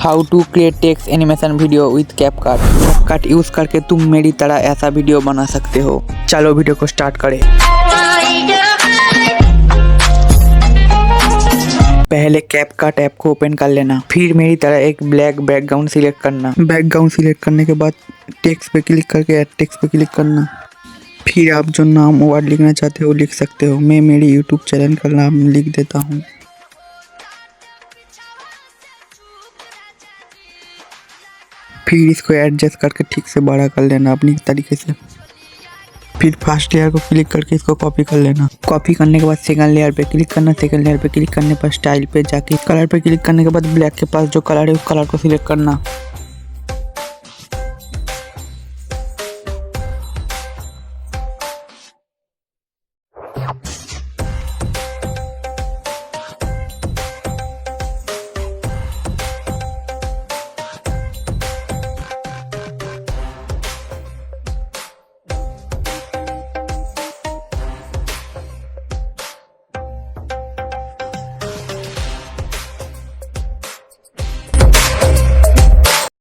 How to create text animation video with CapCut. CapCut use करके तुम मेरी तरह ऐसा वीडियो बना सकते हो। चलो वीडियो को स्टार्ट करें। पहले कैपकट ऐप को ओपन कर लेना, फिर मेरी तरह एक ब्लैक बैकग्राउंड सिलेक्ट करना। बैकग्राउंड सिलेक्ट करने के बाद टेक्स्ट पे क्लिक करके ऐड टेक्स्ट पे क्लिक करना। फिर आप जो नाम वर्ड लिखना चाहते हो लिख सकते हो। मैं मेरे यूट्यूब चैनल का नाम लिख देता हूँ। फिर इसको एडजस्ट करके ठीक से बड़ा कर लेना अपनी तरीके से। फिर फर्स्ट लेयर को क्लिक करके इसको कॉपी कर लेना। कॉपी करने के बाद सेकंड लेयर पे क्लिक करना। सेकंड लेयर पे क्लिक करने पर स्टाइल पे जाके कलर पे क्लिक करने के बाद ब्लैक के पास जो कलर है उस कलर को सिलेक्ट करना।